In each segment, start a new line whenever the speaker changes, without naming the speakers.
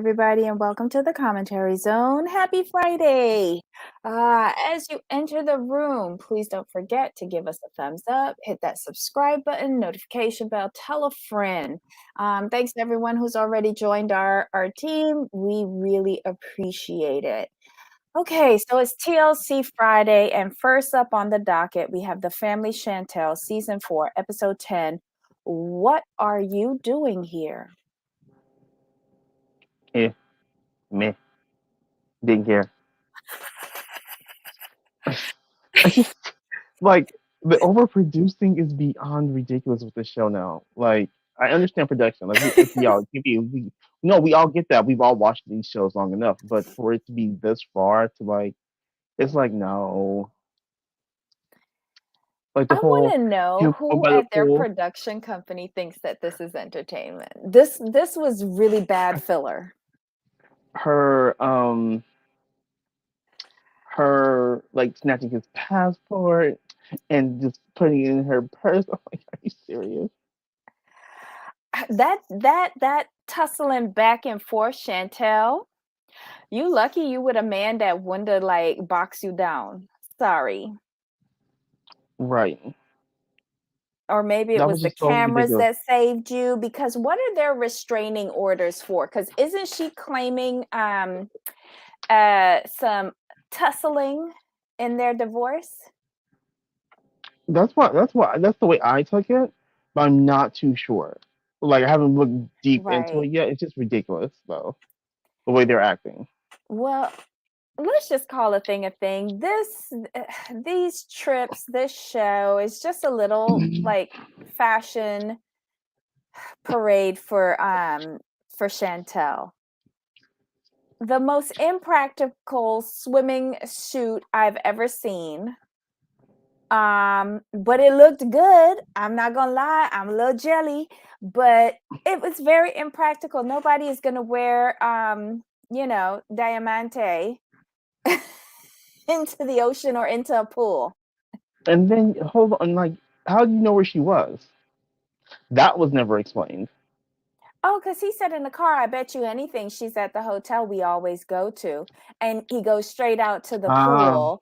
everybody, and welcome to the Commentary Zone. Happy Friday! As you enter the room, please don't forget to give us a thumbs up, hit that subscribe button, notification bell, tell a friend. Thanks to everyone who's already joined our team. We really appreciate it. Okay, so it's TLC Friday, and first up on the docket, we have The Family Chantel, Season 4, Episode 10. What are you doing here?
Me, being here. I just like the overproducing is beyond ridiculous with the show now. Like I understand production, like we all we no, we all get that. We've all watched these shows long enough, but for it to be this far to like, it's like no, like the
I
whole
wanna know
him
who
by the
at their
pool,
production company thinks that this is entertainment. This was really bad filler.
her her like snatching his passport and just putting it in her purse. I'm like, are you serious?
That tussling back and forth, Chantel. You lucky you with a man that wanted to like box you down. Sorry.
Right.
Or maybe it
That
was
was
the
just so
cameras
ridiculous.
that saved you, because what are their restraining orders for? Because isn't she claiming some tussling in their divorce?
That's the way I took it, but I'm not too sure. Like I haven't looked deep into
Right.
it yet. It's just ridiculous though, the way they're acting.
Well, let's just call a thing. These trips, this show is just a little like fashion parade for Chantel. The most impractical swimming suit I've ever seen. But it looked good. I'm not gonna lie, I'm a little jelly, but it was very impractical. Nobody is gonna wear diamante into the ocean or into a pool.
And then hold on, like how do you know where she was? That was never explained.
Oh, because he said in the car, I bet you anything she's at the hotel we always go to. And he goes straight out to the
Ah,
pool.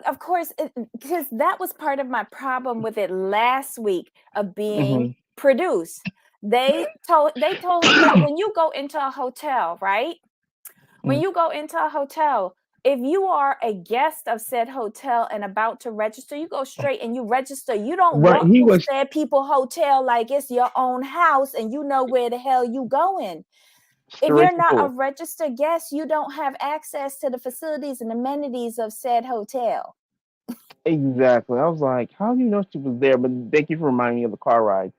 Of course, because that was part of my problem with it last week of being
hmm
produced. They told him that when you go into a hotel, right? When you go into a hotel, if you are a guest of said hotel and about to register, you go straight and you register. You don't
right.
walk
He
through
was
said people hotel like it's your own house and you know where the hell you going. If
straight
you're
to the
not a
pool.
registered guest, you don't have access to the facilities and amenities of said hotel.
Exactly. I was like, how do you know she was there? But thank you for reminding me of the car ride.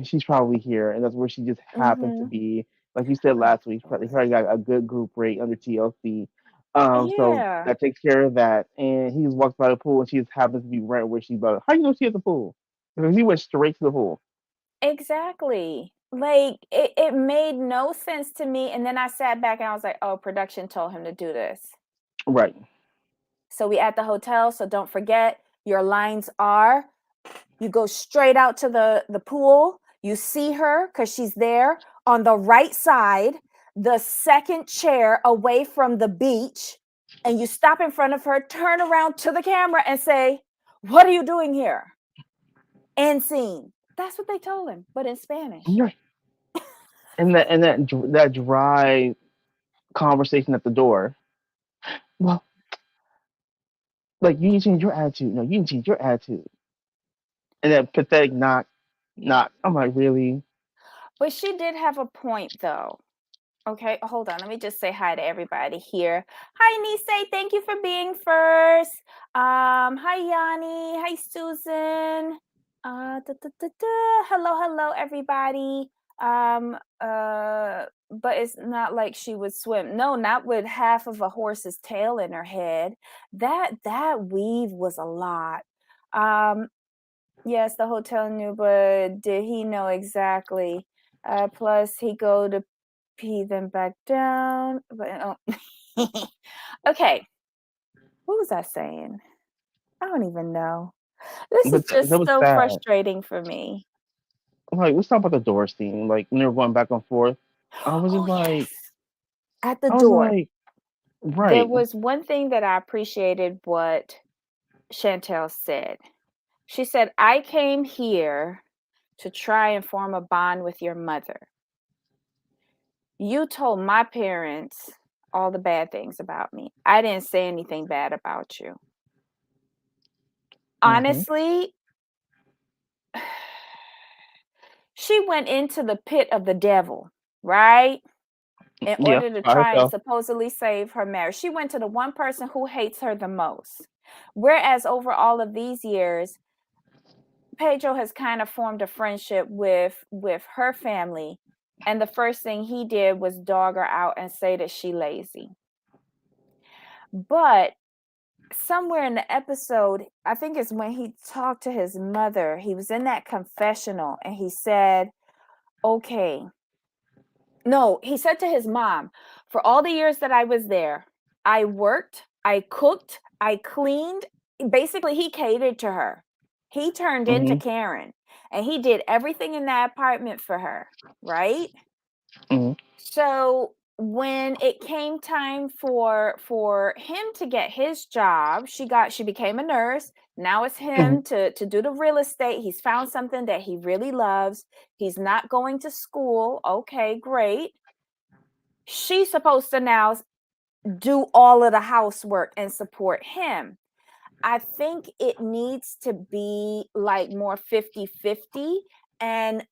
She's probably here, and that's where she just happened to
Mm-hmm.
be. Like you said last week, they probably got a good group rate under TLC. So
Yeah,
that takes care of that. And he just walks by the pool, and she just happens to be right where she's about. How do you know she at the pool? Because he went straight to the pool.
exactly. Like it made no sense to me. And then I sat back and I was like, oh, production told him to do this.
Right.
So we at the hotel, so don't forget your lines are you go straight out to the pool, you see her cuz she's there on the right side, the second chair away from the beach, and you stop in front of her, turn around to the camera and say, "What are you doing here?" End scene. That's what they told him, but in Spanish.
Right. And that dry conversation at the door. Well, like you need to change your attitude. No, you need to change your attitude. And that pathetic knock. I'm like, really?
But she did have a point though. Okay, hold on. Let me just say hi to everybody here. Hi, Nisei. Thank you for being first. Hi, Yanni. Hi, Susan. Hello, everybody. But it's not like she would swim. No, not with half of a horse's tail in her head. That weave was a lot. Um, yes, the hotel knew, but did he know exactly? Plus, he go to pee them back down. But okay, what was I saying? I don't even know. This is
But that
just
was
so
sad.
frustrating for me.
I'm like, let's talk about the door scene. Like when they were going back and forth. I was just
Oh,
like,
yes. At the
I was
door.
like,
There
right.
was one thing that I appreciated what Chantel said. She said, "I came here to try and form a bond with your mother. You told my parents all the bad things about me. I didn't say anything bad about you."
Hmm.
Honestly, she went into the pit of the devil, right? In
Yeah,
order to
by
try and
herself.
supposedly save her marriage. She went to the one person who hates her the most. Whereas over all of these years, Pedro has kind of formed a friendship with her family, and the first thing he did was dog her out and say that she lazy. But somewhere in the episode, I think it's when he talked to his mother, he was in that confessional and he said, "Okay." No, he said to his mom, "For all the years that I was there, I worked, I cooked, I cleaned." Basically, he catered to her. He turned into
Hmm.
Karen and he did everything in that apartment for her, right?
Hmm.
So when it came time for him to get his job, she became a nurse. Now it's
Hmm.
him to do the real estate. He's found something that he really loves. He's not going to school. Okay, great. She's supposed to now do all of the housework and support him. I think it needs to be like more 50-50. And,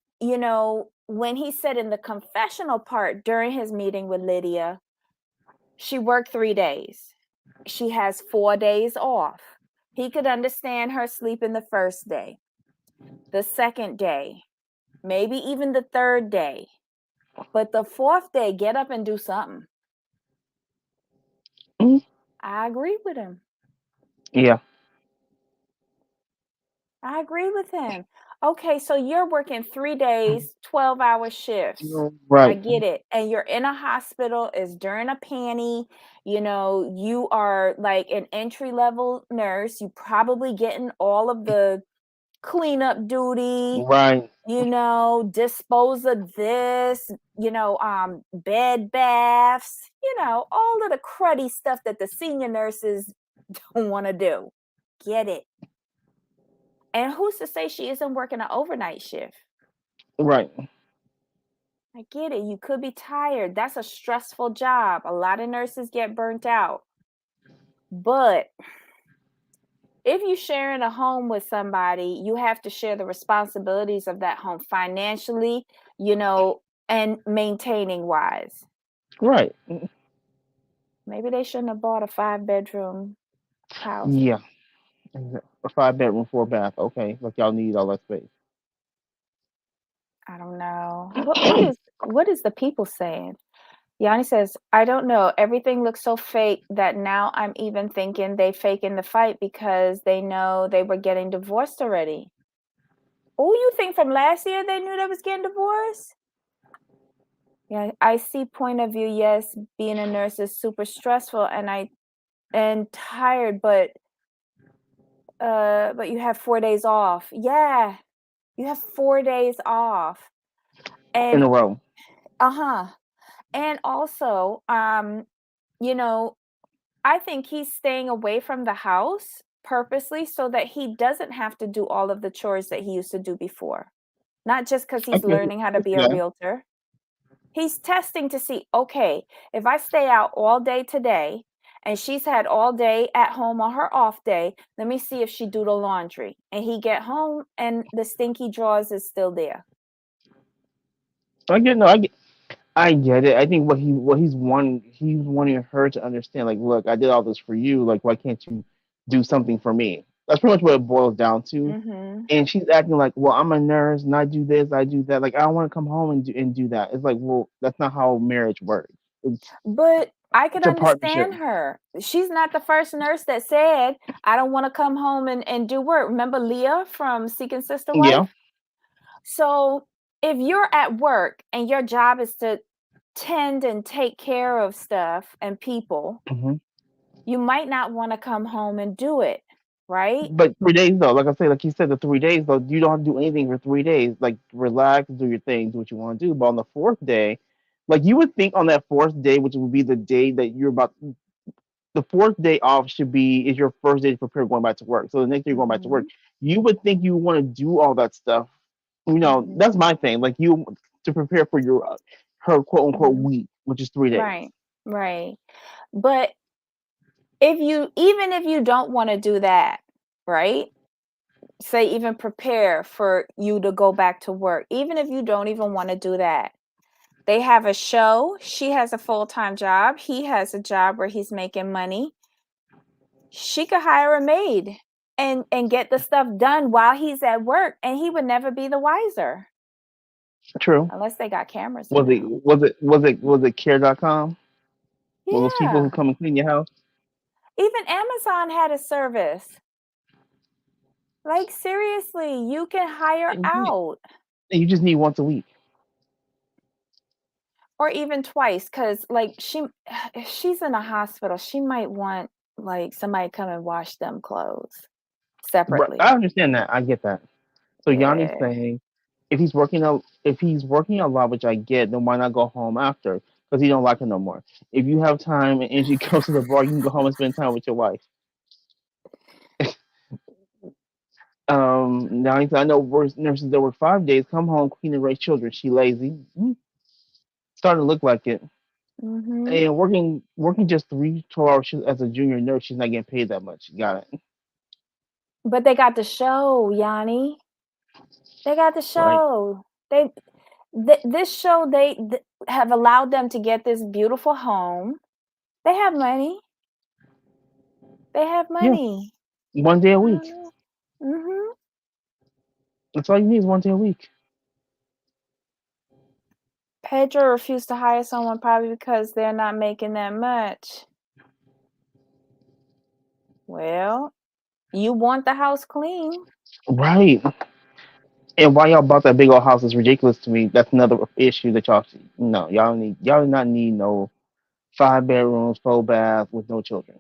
when he said in the confessional part during his meeting with Lydia, she worked 3 days. She has 4 days off. He could understand her sleeping the first day, the second day, maybe even the third day. But the fourth day, get up and do something.
Hmm.
I agree with him.
Yeah.
I agree with him. Okay, so you're working 3 days, 12-hour shifts. I
Right.
get it. And you're in a hospital, it's during a panty, you are like an entry-level nurse. You probably getting all of the cleanup duty,
Right.
dispose of this, bed baths, all of the cruddy stuff that the senior nurses don't want to do. Get it. And who's to say she isn't working an overnight shift?
Right.
I get it. You could be tired. That's a stressful job. A lot of nurses get burnt out. But if you're sharing a home with somebody, you have to share the responsibilities of that home financially, and maintaining wise.
Right.
Maybe they shouldn't have bought a 5-bedroom house.
Yeah. A 5 bedroom, 4 bath. Okay, like y'all need all that space.
I don't know. What is the people saying? Yanni says, "I don't know. Everything looks so fake that now I'm even thinking they faking the fight because they know they were getting divorced already." Oh, you think from last year they knew they was getting divorced? Yeah, I see point of view. Yes, being a nurse is super stressful and tired, but you have 4 days off. Yeah, you have 4 days off.
In
And
a row.
uh-huh. And also, you know, I think he's staying away from the house purposely so that he doesn't have to do all of the chores that he used to do before. Not just because
I
he's
can,
learning how
I
to
can
be
see
a
that.
realtor. He's testing to see, okay, if I stay out all day today and she's had all day at home on her off day, let me see if she do the laundry. And he get home and the stinky drawers is still there.
I get no. I get it. I think he's wanting her to understand. Like, look, I did all this for you. Like, why can't you do something for me? That's pretty much what it boils down to.
Mhm.
And she's acting like, well, I'm a nurse and I do this, I do that. Like, I don't want to come home and do that. It's like, well, that's not how marriage works.
But I could
It's a partnership.
understand her. She's not the first nurse that said, "I don't want to come home and do work." Remember Leah from Seeking Sister
Yeah.
Wife? So if you're at work and your job is to tend and take care of stuff and people,
Hmm.
you might not want to come home and do it, right?
But 3 days though, like I say, like you said, the 3 days though, you don't have to do anything for 3 days. Like relax, do your thing, do what you want to do. But on the fourth day, Like you would think on that fourth day, which would be the day that you're about, the fourth day off should be is your first day to prepare going back to work. So the next day you're going back to work.
Mhm.
You would think you want to do all that stuff. You know,
Mhm.
that's my thing. Like you to prepare for your her quote unquote
Mhm.
week, which is 3 days.
Right. Right. But if you don't want to do that, right? Say even prepare for you to go back to work. Even if you don't even want to do that. They have a show. She has a full-time job. He has a job where he's making money. She could hire a maid and get the stuff done while he's at work, and he would never be the wiser
True.
unless they got cameras
Was it
around.
care.com? Well, those people who
Yeah.
come and clean your house.
Even Amazon had a service. Like seriously, you can hire
And
out
you just need once a week.
or even twice cuz like if she's in a hospital, she might want like somebody come and wash them clothes
Right. I
separately.
understand that. I get that. So Yanni's
Yeah.
saying if he's working a lot, which I get, then why not go home after? Because he don't like it no more. If you have time and Angie goes to the bar, you can go home and spend time with your wife. Now he said, I know nurses that work 5 days, come home, clean and raise children. She lazy. Starting to look like it.
Mhm.
And working just 3 12 hour shifts as a junior nurse, she's not getting paid that much. Got it.
But they got the show, Yanni. They got the
Right.
show. This show have allowed them to get this beautiful home. They have money. They have
Yeah.
money.
1 day a
I don't
week.
know. Mhm.
That's all you need is 1 day a week.
Pedro refused to hire someone probably because they're not making that much. Well, you want the house clean.
Right. And why y'all bought that big old house is ridiculous to me. That's another issue that y'all see. No, y'all do not need no 5 bedrooms, 4 baths with no children.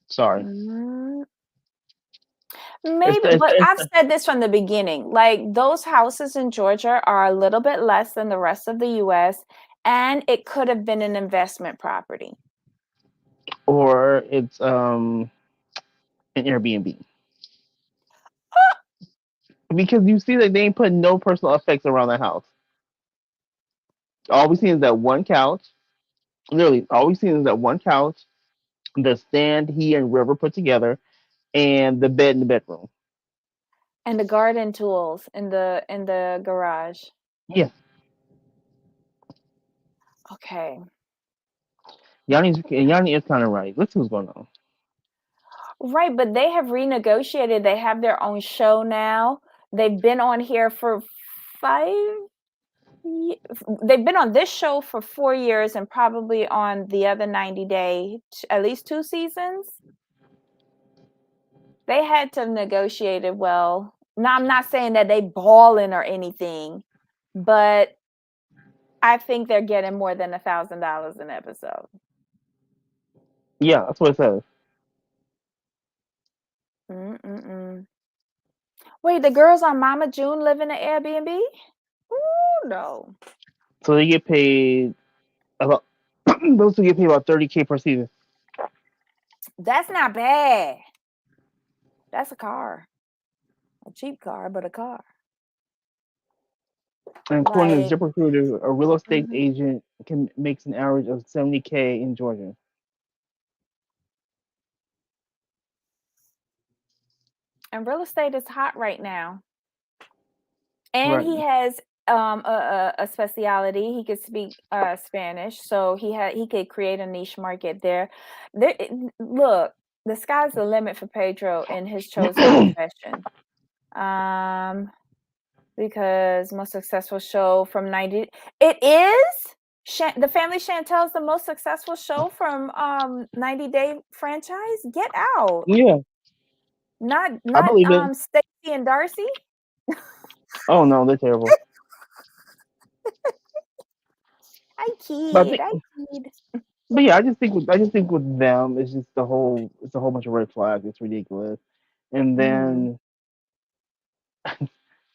Sorry.
Mm,
It's,
maybe,
it's,
but
it's
I've said this from the beginning. Like those houses in Georgia are a little bit less than the rest of the US, and it could have been an investment property.
or it's an Airbnb. Because you see that they ain't putting no personal effects around the house. All we see is that one couch. Literally, all we see is that one couch, the stand he and River put together, and the bed in the bedroom.
And the garden tools in the garage.
Yeah,
Okay.
Yanni is kind of right. Let's see what's going on.
Right, but they have renegotiated. They have their own show now. They've been on here for 5 ye they've been on this show for 4 years and probably on the other 90 Day, at least 2 seasons. They had to have negotiated well. Now, I'm not saying that they balling or anything, but I think they're getting more than $1,000 an episode.
Yeah, that's what it says.
Mm-mm-mm. Wait, the girls on Mama June live in an Airbnb? Ooh, no.
So they get paid about those two get paid about 30K per season.
That's not bad. That's a car. A cheap car, but a car.
And according to
Like,
ZipRecruiter, a real estate
mhm.
agent can makes an average of 70K in Georgia.
And real estate is hot right now. And
Right.
he has a speciality. He could speak Spanish, so he could create a niche market there. Look, the sky's the limit for Pedro in his chosen profession. Um, because most successful show from 90 it is the Family Chantel is the most successful show from 90 Day franchise. Get out.
Yeah, I
Not
believe it.
Stacy and Darcy.
Oh no, they're terrible.
I
But I
kid.
think,
I kid.
but yeah, I just think with them, it's just it's a whole bunch of red flags. It's ridiculous. And
Mhm.
then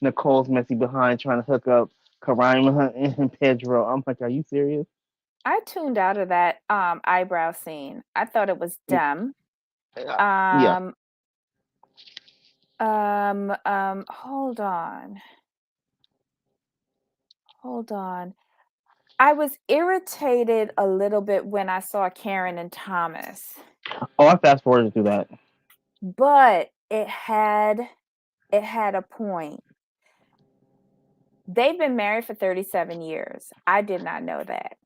Nicole's messy behind trying to hook up Karima and Pedro. I'm like, are you serious?
I tuned out of that eyebrow scene. I thought it was
Mm,
dumb.
yeah.
Um, hold on. Hold on. I was irritated a little bit when I saw Karen and Thomas,
Oh, I fast forwarded through that.
but it had a point. They've been married for 37 years. I did not know that.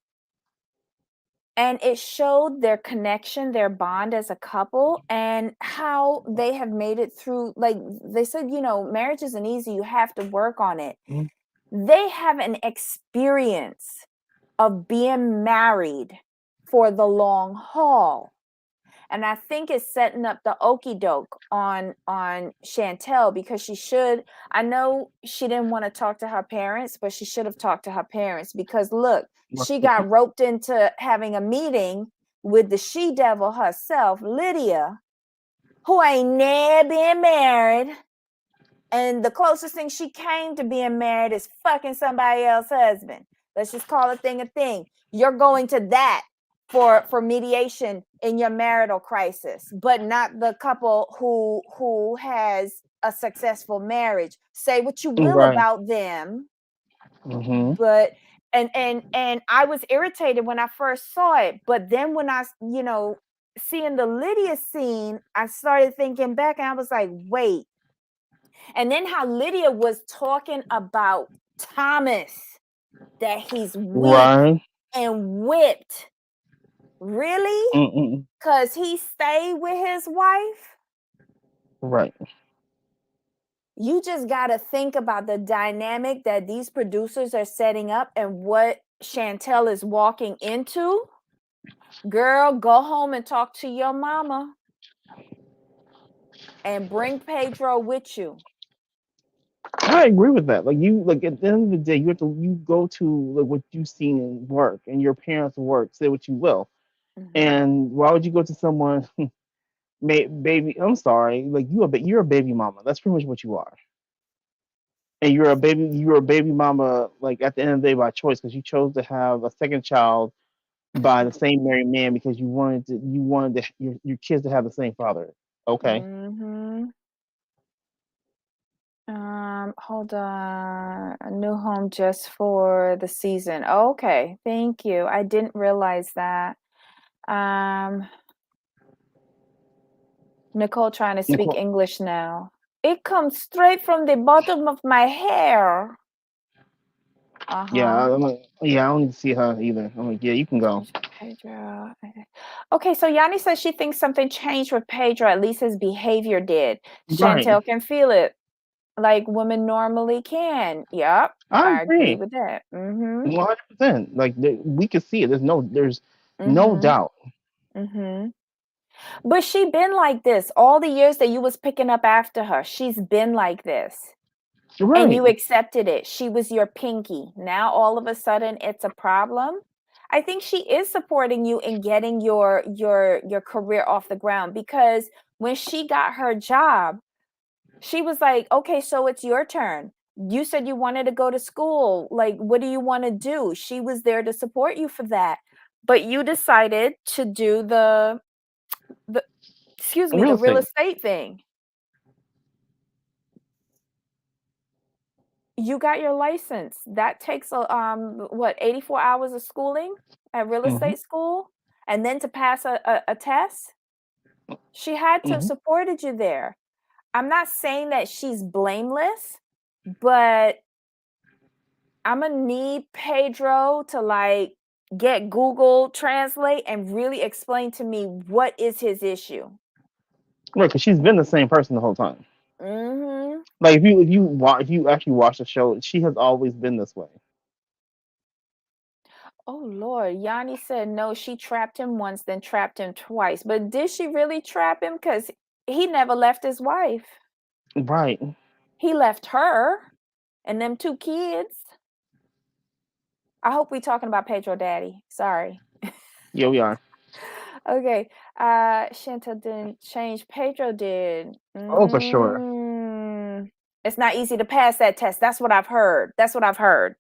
And it showed their connection, their bond as a couple, and how they have made it through. Like they said, marriage isn't easy, you have to work on it.
Mhm.
They have an experience of being married for the long haul. And I think it's setting up the okey doke on Chantel, because I know she didn't want to talk to her parents, but she should have talked to her parents, because look, she got roped into having a meeting with the she devil herself, Lydia, who ain't never been married. And the closest thing she came to being married is fucking somebody else's husband. Let's just call a thing a thing. You're going to that for mediation in your marital crisis, but not the couple who has a successful marriage. Say what you will
Right.
about them,
Hmm.
but and I was irritated when I first saw it, but then when I seeing the Lydia scene, I started thinking back and I was like, wait. And then how Lydia was talking about Thomas, that he's weak
Right.
and whipped. Really?
Mm-mm.
Because he stayed with his wife?
Right.
You just got to think about the dynamic that these producers are setting up and what Chantel is walking into. Girl, go home and talk to your mama and bring Pedro with you.
I agree with that. Like you, like at the end of the day, you go to like what you've seen in work and your parents' work. Say what you will,
Mm-hmm.
and why would you go to someone, baby? I'm sorry, like you're a baby mama. That's pretty much what you are, and you're a baby mama. Like at the end of the day, by choice, because you chose to have a second child by the same married man because your kids to have the same father. Okay.
Mm-hmm. Hold on. A new home just for the season. Okay, thank you. I didn't realize that. Um, Nicole trying to speak
Nicole.
English now. It comes straight from the bottom of my hair.
Yeah,
Uh-huh.
yeah, I don't need to see her either. I'm like, yeah, you can go.
Pedro. Okay, so Yanni says she thinks something changed with Pedro, at least his behavior did.
Right.
Chantel can feel it like women normally can. Yep,
I
I agree
agree.
with that. Mm-hmm.
100%. Like we can see it. There's no
Mm-hmm.
doubt.
Mm-hmm. But she been like this all the years that you was picking up after her. She's been like this. And
Right.
you accepted it. She was your pinky. Now all of a sudden it's a problem. I think she is supporting you in getting your career off the ground, because when she got her job, she was like, "Okay, so it's your turn. You said you wanted to go to school. Like, what do you want to do?" She was there to support you for that. But you decided to do the excuse me,
Real
the real
estate.
estate thing. You got your license. That takes what, 84 hours of schooling at real
Hmm.
estate school, and then to pass a test. She had to have
Hmm.
supported you there. I'm not saying that she's blameless, but I'm gonna need Pedro to like get Google Translate and really explain to me what is his issue.
Right, because she's been the same person the whole time.
Mhm.
Like if you actually watch the show, she has always been this way.
Oh Lord, Yanni said no, she trapped him once, then trapped him twice. But did she really trap him? Because he never left his wife.
Right.
He left her and them two kids. I hope we talking about Pedro Daddy. Sorry.
Yeah, we are.
Okay. Chantel didn't change. Pedro did.
Oh, for sure.
It's not easy to pass that test. That's what I've heard. That's what I've heard.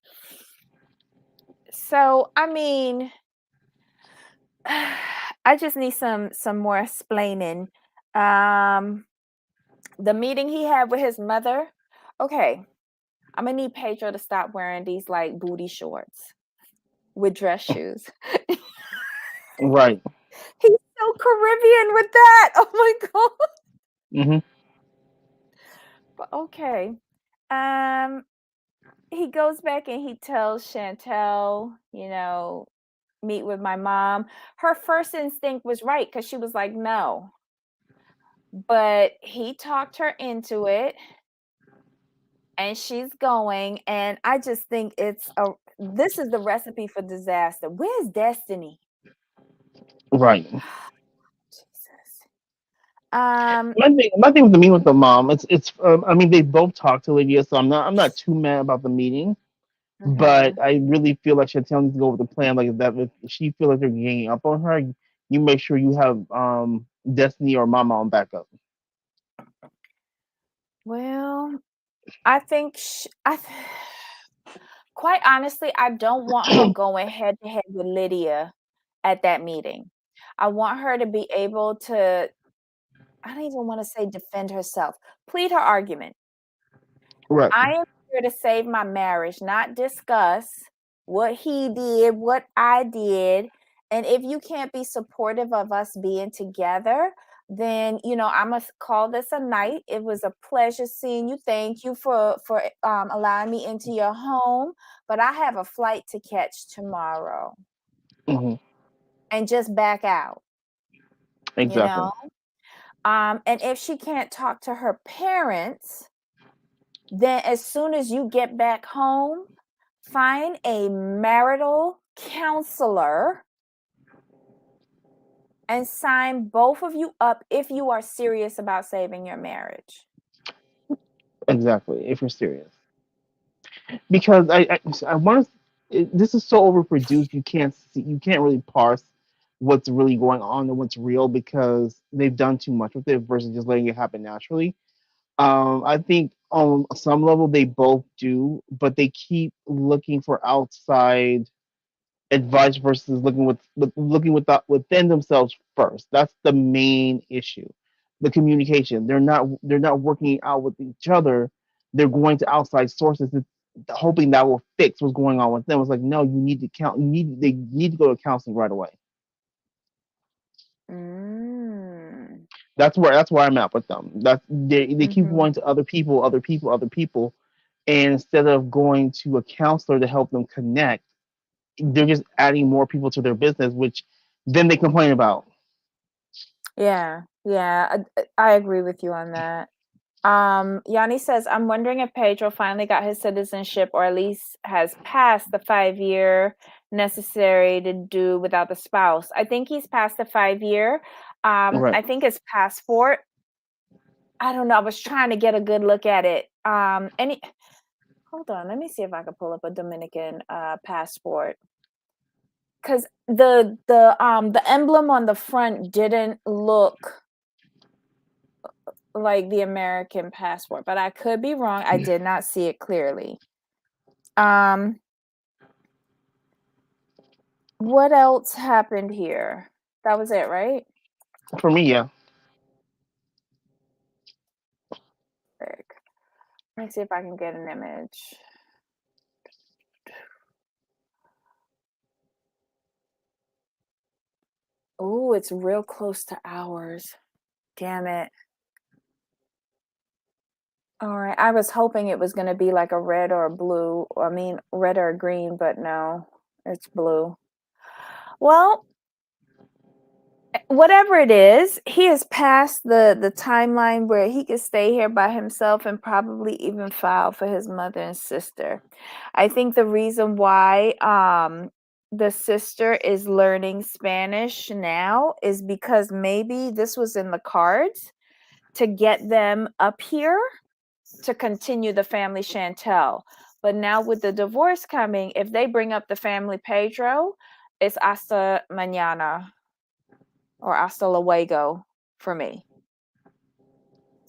So, I mean, I just need some more explaining. Um, the meeting he had with his mother. Okay, I'm gonna need Pedro to stop wearing these like booty shorts with dress shoes.
Right.
He's so Caribbean with that. Oh my god.
Hmm.
But okay. Um, he goes back and he tells Chantel, meet with my mom. Her first instinct was right because she was like, no. But he talked her into it and she's going. And I just think this is the recipe for disaster. Where's Destiny?
Right.
Jesus. Um,
My thing with the meeting with the mom, it's. I mean, they both talked to Lydia, so I'm not too mad about the meeting. But
mhm.
I really feel like Chantel needs to go with the plan like that. If she feels like they're ganging up on her, you make sure you have Destiny or Mama on backup.
Well, I think quite honestly, I don't want her going head to head with Lydia at that meeting. I want her to be able to, I don't even want to say defend herself, plead her argument.
Right.
I am here to save my marriage, not discuss what he did, what I did. And if you can't be supportive of us being together, then I must call this a night. It was a pleasure seeing you. Thank you for allowing me into your home, but I have a flight to catch tomorrow,
Hmm.
and just back out. You
Exactly.
know, and if she can't talk to her parents, then as soon as you get back home, find a marital counselor and sign both of you up if you are serious about saving your marriage.
Exactly. If you're serious, because I want to. This is so overproduced. You can't really parse what's really going on and what's real because they've done too much with it versus just letting it happen naturally. I think on some level they both do, but they keep looking for outside advice versus looking within themselves first. That's the main issue. The communication. They're not working out with each other. They're going to outside sources, hoping that will fix what's going on with them. It's like no, you need to count. They need to go to counseling right away.
Mm.
That's where I'm at with them. They keep
Mhm.
going to other people, other people, other people, and instead of going to a counselor to help them connect, they're just adding more people to their business, which then they complain about.
Yeah, yeah, I agree with you on that. Yanni says, I'm wondering if Pedro finally got his citizenship or at least has passed the 5 year necessary to do without the spouse. I think he's passed the 5 year.
Right.
I think his passport, I don't know. I was trying to get a good look at it. Hold on, let me see if I can pull up a Dominican passport. Because the emblem on the front didn't look like the American passport, but I could be wrong. I did not see it clearly. Um, what else happened here? That was it, right?
For me, yeah.
Frick. Let me see if I can get an image. Oh, it's real close to ours. Damn it. All right. I was hoping it was going to be like a red or a blue. I mean, red or a green, but no, it's blue. Well, whatever it is, he has passed the timeline where he could stay here by himself and probably even file for his mother and sister. I think the reason why the sister is learning Spanish now is because maybe this was in the cards to get them up here to continue the family Chantel. But now with the divorce coming, if they bring up the family Pedro, it's hasta mañana or hasta luego for me.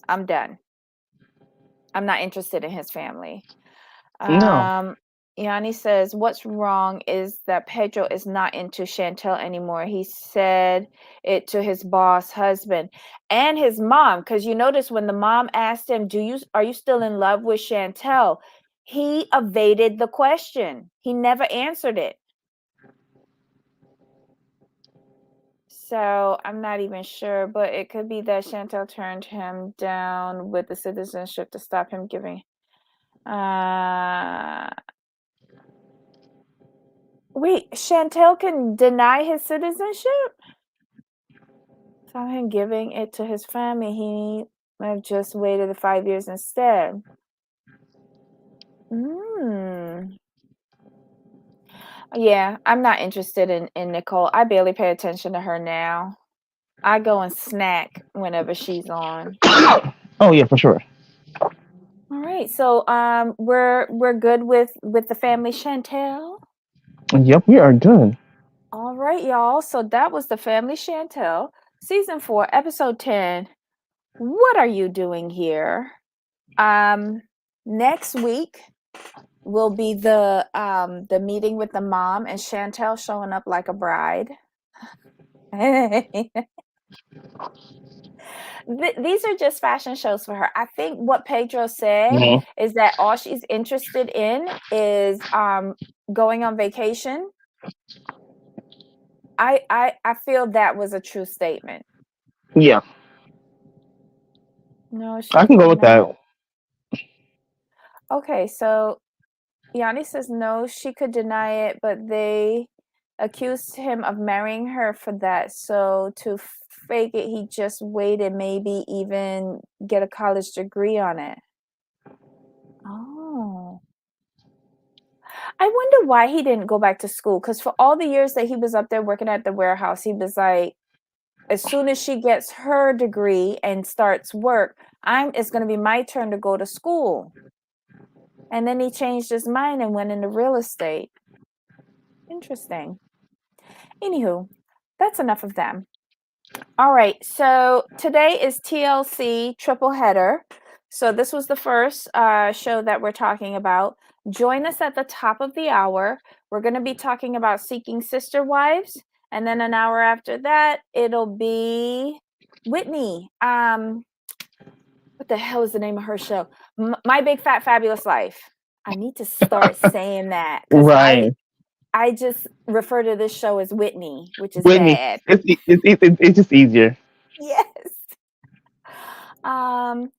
I'm done. I'm not interested in his family.
No.
Um, Yanni says, "What's wrong is that Pedro is not into Chantel anymore. He said it to his boss husband and his mom. Because you notice when the mom asked him, are you still in love with Chantel? He evaded the question. He never answered it. So I'm not even sure, but it could be that Chantel turned him down with the citizenship to stop him giving. Uh, Wait, Chantel can deny his citizenship? Stop him giving it to his family. He might have just waited the 5 years instead. Hmm. Yeah, I'm not interested in Nicole. I barely pay attention to her now. I go and snack whenever she's on.
Oh yeah, for sure.
All right, so we're good with the family Chantel.
Yep, we are good.
All right, y'all. So that was the family Chantel, season 4, episode 10. What are you doing here? Next week will be the meeting with the mom and Chantel showing up like a bride. These are just fashion shows for her. I think what Pedro said
Mhm.
is that all she's interested in is going on vacation. I feel that was a true statement.
Yeah,
No, she
I can
could
go with
deny
that.
it. Okay, so Yanni says no, she could deny it, but they accused him of marrying her for that. So to fake it, he just waited, maybe even get a college degree on it. Oh. I wonder why he didn't go back to school. Because for all the years that he was up there working at the warehouse, he was like, as soon as she gets her degree and starts work, it's gonna be my turn to go to school. And then he changed his mind and went into real estate. Interesting. Anywho, that's enough of them. All right, so today is TLC triple header. So this was the first show that we're talking about. Join us at the top of the hour. We're going to be talking about Seeking Sister Wives, and then an hour after that, it'll be Whitney. What the hell is the name of her show? My Big Fat Fabulous Life. I need to start saying that because I
Right,
I just refer to this show as Whitney, which is
Whitney.
bad.
It's just easier.
Yes. Um,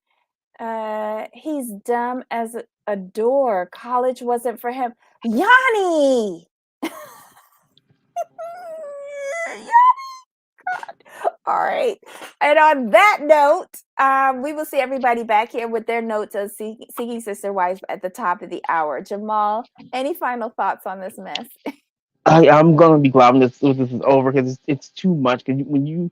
he's dumb as a door. College wasn't for him. Yanni! All right. And on that note, we will see everybody back here with their notes of Seeking Sister Wives at the top of the hour. Jamal, any final thoughts on this mess?
I'm gonna be glad when this is over because it's too much. Because when you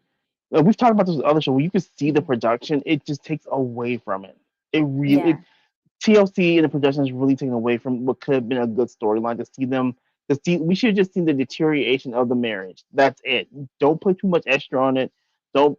we've talked about this with other show where you can see the
Mhm.
production, it just takes away from it. It really
Yeah.
TLC and the production is really taken away from what could have been a good storyline to see them. To see, we should have just seen the deterioration of the marriage. That's it. Don't put too much extra on it. Don't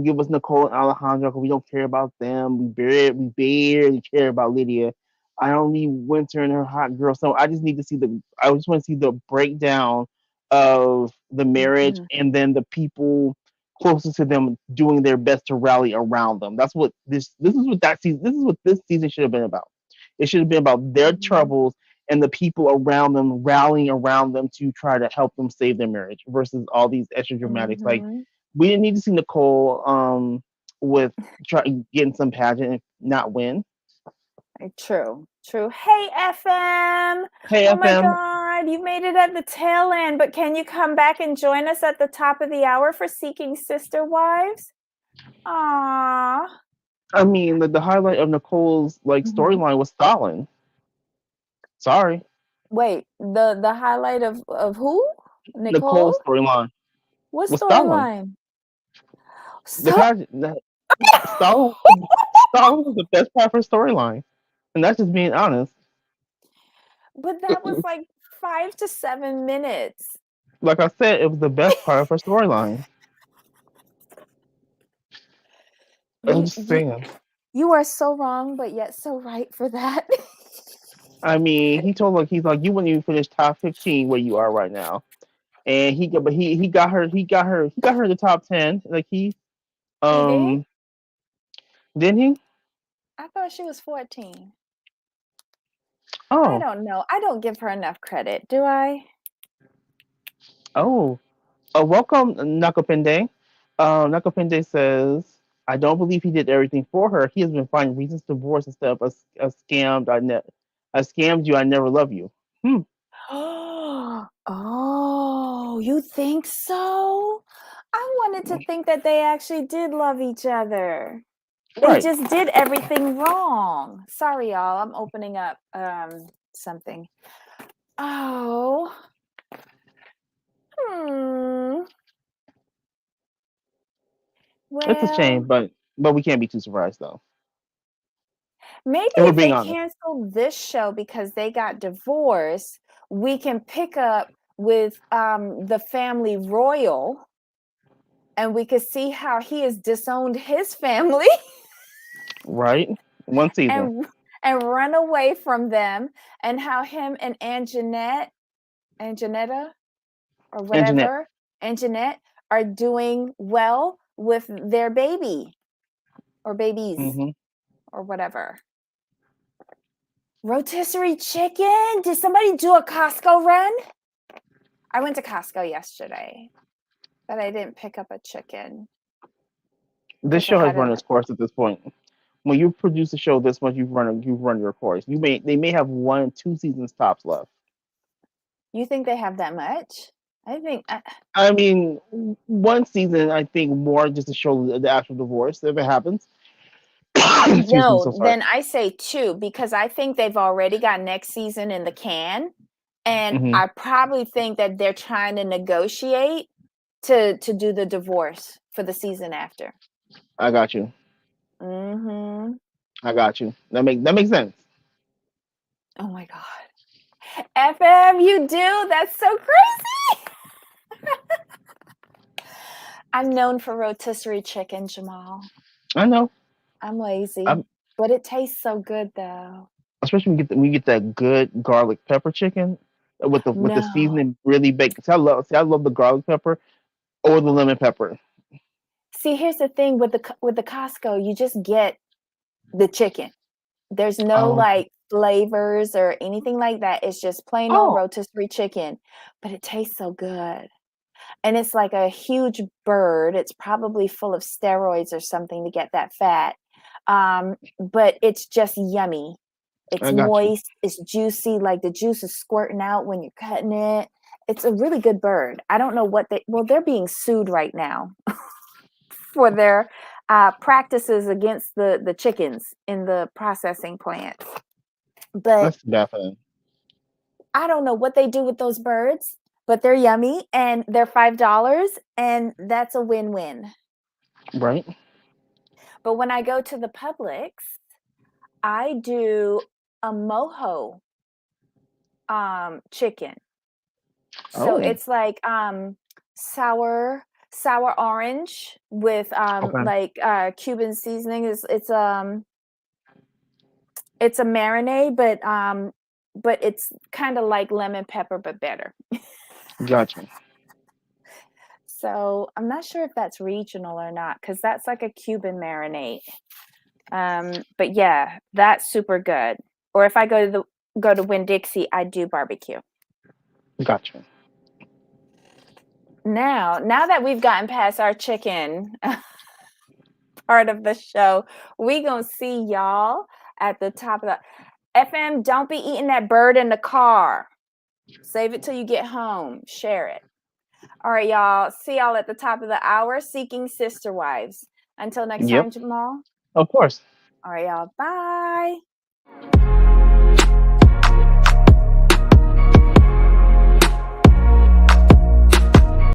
give us Nicole and Alejandro because we don't care about them. We barely care about Lydia. I don't need Winter and her hot girl. So I just need to see the. I just want to see the breakdown of the marriage
Mhm.
and then the people closest to them doing their best to rally around them. That's what this is what that season this is what this season should have been about. It should have been about their
Mhm.
troubles and the people around them rallying around them to try to help them save their marriage versus all these extra dramatics. Like
Mhm.
we didn't need to see Nicole with try getting some pageant and not win.
True, true. Hey, FM.
Hey
Oh my
FM,
God, you made it at the tail end, but can you come back and join us at the top of the hour for Seeking Sister Wives? Aww.
I mean the highlight of Nicole's like
Mhm.
storyline was Stalin. Sorry.
Wait, the highlight of who? Nicole?
Nicole's storyline
What
was Stalin.
storyline?
The
So
pageant Stalin Stalin was the best part of her storyline. And that's just being honest.
but that was like 5 to 7 minutes.
Like I said, it was the best part of her storyline. I'm
You
just
you
saying.
You are so wrong, but yet so right for that.
I mean, he told he's like you wouldn't even finish top 15 where you are right now, and he got her in the top 10. Like
He did?
um didn't he?
I thought she was 14. I
Oh
don't know. I don't give her enough credit, do I?
oh welcome Nakapende. Nakapende says I don't believe he did everything for her. He has been finding reasons to divorce instead of a scammed I scammed you. I never love you. Hmm.
Oh, you think so? I wanted to think that they actually did love each other. They
Right.
just did everything wrong. Sorry, y'all. I'm opening up something. Oh. Hmm.
It's a
Well,
shame, but we can't be too surprised though.
maybe
If we're
if they
being honest.
cancel this show because they got divorced, we can pick up with the family royal and we could see how he has disowned his family
Right? One season.
and and run away from them, and how him and Anjanetta or
And Jeanette.
whatever, Anjanette are doing well with their baby or babies
Hmm.
or whatever. Rotisserie chicken? Did somebody do a Costco run? I went to Costco yesterday, but I didn't pick up a chicken
This
because I
show has
had
run
an.
its course at this point. When you produce a show this much, you've run your course. They may have 1, 2 seasons tops left.
You think they have that much? I think.
I mean, one season I think more just to show the actual divorce if it happens. Excuse me, so
No,
sorry.
then I say two because I think they've already got next season in the can. And
Hmm.
I probably think that they're trying to negotiate to do the divorce for the season after.
I got you.
Mm-hmm.
I got you. That makes sense.
Oh my God. FM, you do? That's so crazy. I'm known for rotisserie chicken, Jamal.
I know.
I'm lazy,
I'm,
but it tastes so good though.
especially when you get that good garlic pepper chicken with the
No.
seasoning really baked. See, I love the garlic pepper or the lemon pepper.
See, here's the thing with the Costco, you just get the chicken. There's no
Oh,
like flavors or anything like that. It's just plain old
oh,
rotisserie chicken, but it tastes so good. And it's like a huge bird. It's probably full of steroids or something to get that fat. But it's just yummy. It's
I got you.
moist, it's juicy, like the juice is squirting out when you're cutting it. It's a really good bird. I don't know what they're being sued right now for their practices against the chickens in the processing plants. But
That's definitely
I don't know what they do with those birds, but they're yummy and they're $5 and that's a win-win.
right.
But when I go to the Publix, I do a mojo chicken. So
Oh,
it's like sour orange with
okay,
like Cuban seasoning. It's a marinade, but it's kind of like lemon pepper but better.
gotcha.
So I'm not sure if that's regional or not because that's like a Cuban marinade. But yeah, that's super good. Or if I go to Winn-Dixie, I do barbecue.
Gotcha.
Now that we've gotten past our chicken part of the show, we gonna see y'all at the top of the FM. Don't be eating that bird in the car. Save it till you get home. Share it. All right, y'all. See y'all at the top of the hour, seeking sister wives. Until next
Yep.
time, Jamal.
Of course.
All right, y'all. Bye.